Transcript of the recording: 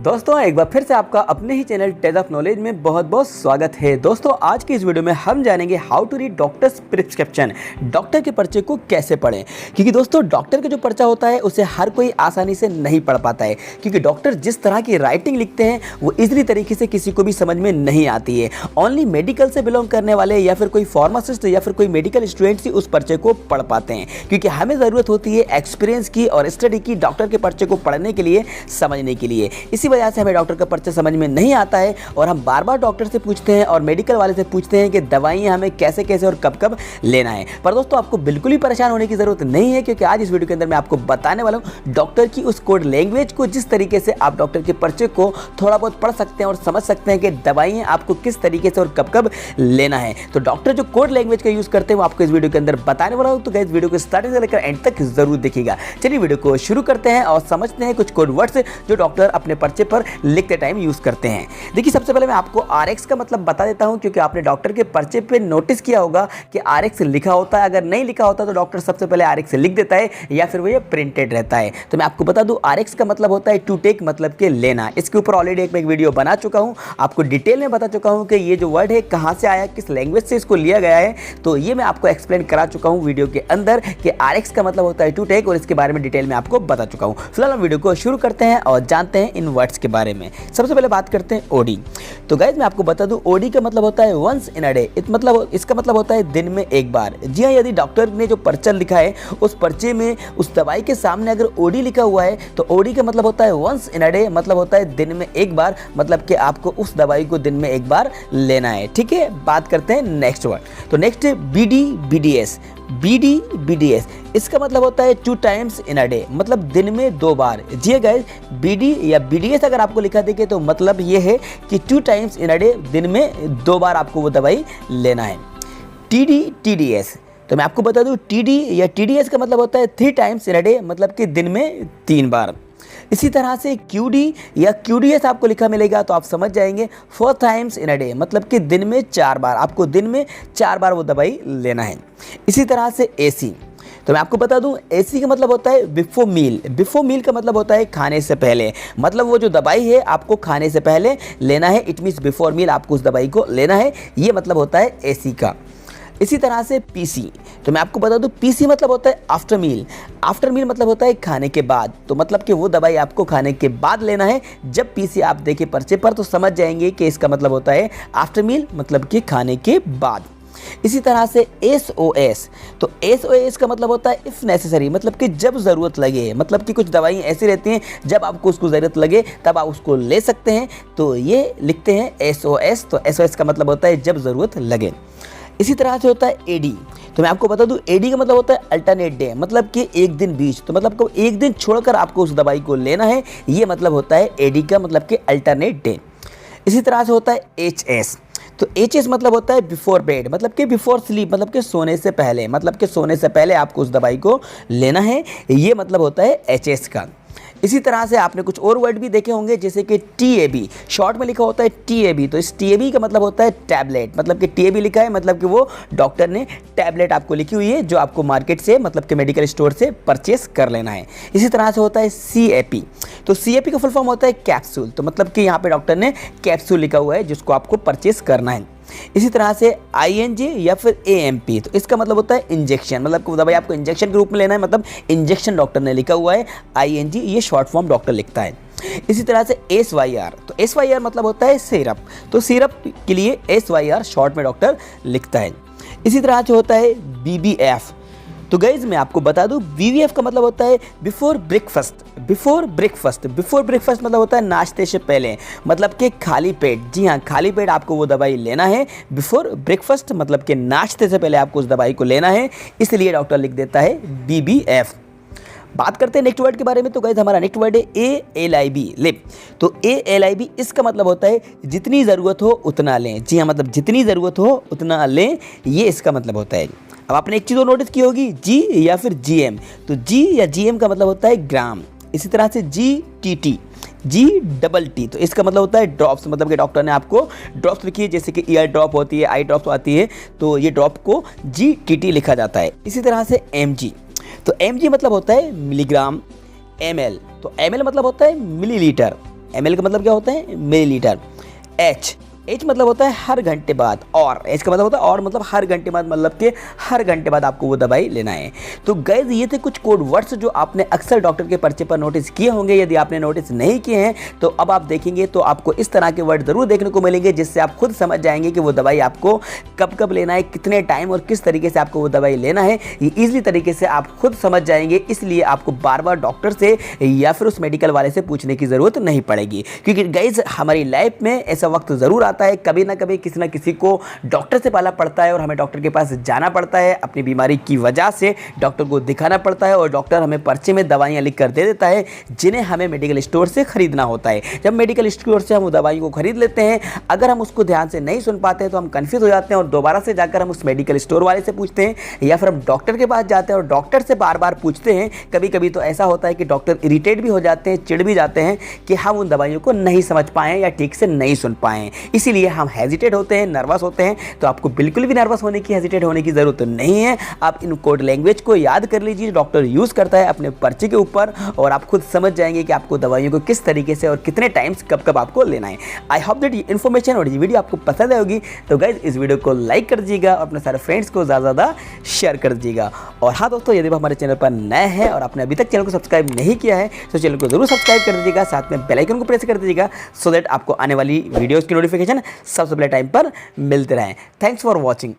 दोस्तों एक बार फिर से आपका अपने ही चैनल टेज ऑफ नॉलेज में बहुत बहुत स्वागत है। दोस्तों आज की इस वीडियो में हम जानेंगे how to read doctor's prescription, doctor के पर्चे को कैसे पढ़ें। क्योंकि दोस्तों डॉक्टर का जो पर्चा होता है उसे हर कोई आसानी से नहीं पढ़ पाता है, क्योंकि डॉक्टर जिस तरह की राइटिंग लिखते हैं वो इजीली तरीके से किसी को भी समझ में नहीं आती है। ओनली मेडिकल से बिलोंग करने वाले या फिर कोई फार्मासिस्ट या फिर कोई मेडिकल स्टूडेंट्स ही उस पर्चे को पढ़ पाते हैं, क्योंकि हमें ज़रूरत होती है एक्सपीरियंस की और स्टडी की डॉक्टर के पर्चे को पढ़ने के लिए, समझने के लिए। इसी वजह से हमें डॉक्टर का पर्चा समझ में नहीं आता है और हम बार बार डॉक्टर से पूछते हैं और मेडिकल वाले से पूछते हैं कि दवाइयाँ हमें कैसे कैसे और कब कब लेना है। पर दोस्तों आपको बिल्कुल ही परेशान होने की ज़रूरत नहीं है, क्योंकि आज इस वीडियो के अंदर मैं आपको बताने वाला हूँ डॉक्टर की उस कोड लैंग्वेज को, जिस तरीके से आप डॉक्टर के पर्चे को थोड़ा बहुत पढ़ सकते हैं और समझ सकते हैं कि दवाइयाँ आपको किस तरीके से और कब कब लेना है। तो डॉक्टर जो कोड लैंग्वेज का यूज़ करते हैं वो आपको इस वीडियो के अंदर बताने वाला हूँ। तो गाइस वीडियो को स्टार्टिंग से लेकर एंड तक जरूर देखिएगा। चलिए वीडियो को शुरू करते हैं और समझते हैं कुछ कोड वर्ड्स जो डॉक्टर अपने पर्चे पर लिखते टाइम यूज़ करते हैं। देखिए सबसे पहले मैं आपको आरएक्स का मतलब बता देता हूं, क्योंकि आपने डॉक्टर के पर्चे पे नोटिस किया होगा कि आरएक्स लिखा होता है। अगर नहीं लिखा होता तो डॉक्टर सबसे पहले आरएक्स लिख देता है या फिर वो ये प्रिंटेड रहता है। तो मैं आपको बता दूं आरएक्स का मतलब होता है टू टेक, मतलब कि लेना। इसके ऊपर ऑलरेडी एक वीडियो बना चुका हूं, आपको डिटेल में बता चुका हूं कि ये जो वर्ड है कहां से आया, किस लैंग्वेज से इसको लिया गया है। तो ये मैं आपको एक्सप्लेन करा चुका हूं वीडियो के अंदर कि आरएक्स का मतलब होता है टू टेक, और इसके बारे में डिटेल में आपको बता चुका हूं। फिलहाल हम वीडियो को शुरू करते हैं और जानते हैं इन वर्ड्स के बारे में। सबसे पहले बात करते हैं ओडी। तो गाइस मैं आपको बता दूं ओडी का मतलब होता है वंस इन अ डे, इसका मतलब होता है दिन में एक बार। जी हाँ, यदि डॉक्टर ने जो पर्चा लिखा है उस पर्चे में उस दवाई के सामने अगर ओडी लिखा हुआ है तो ओडी का मतलब होता है वंस इन अ डे, मतलब होता है दिन में एक बार, मतलब कि आपको उस दवाई को दिन में एक बार लेना है। ठीक है, बात करते हैं नेक्स्ट वर्ड। तो नेक्स्ट है बीडी बीडीएस। बीडी बीडीएस इसका मतलब होता है two times in a day, मतलब दिन में दो बार। जी गाइस, बीडी या बीडीएस अगर आपको लिखा देखे तो मतलब ये है कि two times in a day, दिन में दो बार आपको वो दवाई लेना है। टीडी टीडीएस, तो मैं आपको बता दूं टीडी या टीडीएस का मतलब होता है three times in a day, मतलब कि दिन में तीन बार। इसी तरह से क्यूडी या क्यूडीएस आपको लिखा मिलेगा तो आप समझ जाएंगे four times in a day, मतलब कि दिन में चार बार, आपको दिन में चार बार वो दवाई लेना है। इसी तरह से एसी, तो मैं आपको बता दूं एसी का मतलब होता है बिफोर मील। बिफोर मील का मतलब होता है खाने से पहले, मतलब वो जो दवाई है आपको खाने से पहले लेना है। इट मीन्स बिफोर मील आपको उस दवाई को लेना है, ये मतलब होता है एसी का। इसी तरह से पीसी, तो मैं आपको बता दूं पीसी मतलब होता है आफ्टर मील। आफ्टर मील मतलब होता है खाने के बाद, तो मतलब कि वो दवाई आपको खाने के बाद लेना है। जब पीसी आप देखें पर्चे पर तो समझ जाएंगे कि इसका मतलब होता है आफ्टर मील, मतलब कि खाने के बाद। इसी तरह से एसओएस, तो एसओएस का मतलब होता है इफ़ नेसेसरी, मतलब कि जब ज़रूरत लगे, मतलब कि कुछ दवाइयाँ ऐसी रहती हैं जब आपको उसको ज़रूरत लगे तब आप उसको ले सकते हैं, तो ये लिखते हैं एसओएस। तो एसओएस का मतलब होता है जब ज़रूरत लगे। इसी तरह से होता है एडी, तो मैं आपको बता दूं एडी का मतलब होता है अल्टरनेट डे, मतलब कि एक दिन बीच, तो मतलब को एक दिन छोड़कर आपको उस दवाई को लेना है, ये मतलब होता है एडी का, मतलब कि अल्टरनेट डे। इसी तरह से होता है एचएस, तो एचएस मतलब होता है बिफोर बेड, मतलब कि बिफोर स्लीप, मतलब कि सोने से पहले, मतलब कि सोने से पहले आपको उस दवाई को लेना है, ये मतलब होता है एचएस का। इसी तरह से आपने कुछ और वर्ड भी देखे होंगे, जैसे कि टीएबी, शॉर्ट में लिखा होता है टीएबी। तो इस टीएबी का मतलब होता है टैबलेट, मतलब कि टीएबी लिखा है मतलब कि वो डॉक्टर ने टैबलेट आपको लिखी हुई है जो आपको मार्केट से, मतलब कि मेडिकल स्टोर से परचेस कर लेना है। इसी तरह से होता है सीएपी, तो सीएपी का फुल फॉर्म होता है कैप्सूल, तो मतलब कि यहाँ पे डॉक्टर ने कैप्सूल लिखा हुआ है जिसको आपको परचेस करना है। इसी तरह से आईएनजी या फिर एएमपी, तो इसका मतलब होता है इंजेक्शन, मतलब कि दवाई आपको इंजेक्शन के रूप में लेना है, मतलब इंजेक्शन डॉक्टर ने लिखा हुआ है। आईएनजी ये शॉर्ट फॉर्म डॉक्टर लिखता है। इसी तरह से एसवाईआर, तो एसवाईआर मतलब होता है सिरप, तो सिरप के लिए एसवाईआर शॉर्ट में डॉक्टर लिखता है। इसी तरह से होता है बीबीएफ, तो गाइज मैं आपको बता दूं बीबीएफ का मतलब होता है before breakfast. Before breakfast, before breakfast मतलब होता है नाश्ते से पहले, मतलब कि खाली पेट। जी हाँ, खाली पेट आपको वो दवाई लेना है। बिफोर ब्रेकफास्ट मतलब कि नाश्ते से पहले आपको उस दवाई को लेना है, इसलिए डॉक्टर लिख देता है बीबीएफ। बात करते हैं नेक्स्ट वर्ड के बारे में। तो गाइस हमारा नेक्स्ट वर्ड है एएलआईबी, लिप। तो एएलआईबी इसका मतलब होता है जितनी ज़रूरत हो उतना लें। जी हाँ, मतलब जितनी ज़रूरत हो उतना लें, ये इसका मतलब होता है। अब आपने एक चीज़ और नोटिस की होगी, जी या फिर जीएम, तो जी या जीएम का मतलब होता है ग्राम। इसी तरह से जीटीटी, जी डबल टी, तो इसका मतलब होता है ड्रॉप्स, मतलब कि डॉक्टर ने आपको ड्रॉप्स लिखी है, जैसे कि ईयर ड्रॉप होती है, आई ड्रॉप्स आती है, तो ये ड्रॉप को जीटीटी लिखा जाता है। इसी तरह से एमजी, तो एमजी मतलब होता है मिलीग्राम। एमएल, तो एमएल मतलब होता है मिलीलीटर। ml का मतलब क्या होता है, मिलीलीटर। एच मतलब होता है हर घंटे बाद, और एच का मतलब होता है और मतलब हर घंटे बाद, मतलब कि हर घंटे बाद आपको वो दवाई लेना है। तो गाइस ये थे कुछ कोड वर्ड्स जो आपने अक्सर डॉक्टर के पर्चे पर नोटिस किए होंगे। यदि आपने नोटिस नहीं किए हैं तो अब आप देखेंगे तो आपको इस तरह के वर्ड जरूर देखने को मिलेंगे, जिससे आप खुद समझ जाएंगे कि वो दवाई आपको कब कब लेना है, कितने टाइम और किस तरीके से आपको वो दवाई लेना है। ये ईजिली तरीके से आप खुद समझ जाएंगे, इसलिए आपको बार बार डॉक्टर से या फिर उस मेडिकल वाले से पूछने की ज़रूरत नहीं पड़ेगी। क्योंकि गाइस हमारी लाइफ में ऐसा वक्त ज़रूर आता है, कभी ना कभी किसी ना किसी को डॉक्टर से पाला पड़ता है और हमें डॉक्टर के पास जाना पड़ता है, अपनी बीमारी की वजह से डॉक्टर को दिखाना पड़ता है और डॉक्टर हमें पर्चे में दवाइयाँ लिख कर दे देता है, जिन्हें हमें मेडिकल स्टोर से खरीदना होता है। जब मेडिकल स्टोर से हम वो दवाई को खरीद लेते हैं, अगर हम उसको ध्यान से नहीं सुन पाते हैं तो हम कन्फ्यूज़ हो जाते हैं और दोबारा से जाकर हम उस मेडिकल स्टोर वाले से पूछते हैं, या फिर हम डॉक्टर के पास जाते हैं और डॉक्टर से बार बार पूछते हैं। कभी कभी तो ऐसा होता है कि डॉक्टर इरिटेट भी हो जाते हैं, चिढ़ भी जाते हैं कि हम उन दवाइयों को नहीं समझ पाएँ या ठीक से नहीं सुन पाएँ, इसीलिए हम हेजिटेट होते हैं, नर्वस होते हैं। तो आपको बिल्कुल भी नर्वस होने की, हेजिटेट होने की ज़रूरत नहीं है। आप इन कोड लैंग्वेज को याद कर लीजिए, डॉक्टर यूज़ करता है अपने पर्चे के ऊपर, और आप खुद समझ जाएंगे कि आपको दवाइयों को किस तरीके से और कितने टाइम्स कब कब आपको लेना है। आई होप दैट ये इन्फॉर्मेशन और ये वीडियो आपको पसंद आएगी। तो गाइज इस वीडियो को लाइक कर दीजिएगा, अपने सारे फ्रेंड्स को ज़्यादा शेयर कर दीजिएगा। और हाँ दोस्तों, यदि आप हमारे चैनल पर नए हैं और आपने अभी तक चैनल को सब्सक्राइब नहीं किया है तो चैनल को जरूर सब्सक्राइब कर दीजिएगा, साथ में बेल आइकन को प्रेस कर दीजिएगा, सो दैट आपको आने वाली वीडियोज़ की नोटिफिकेशन सबसे पहले टाइम पर मिलते रहें। Thanks for watching.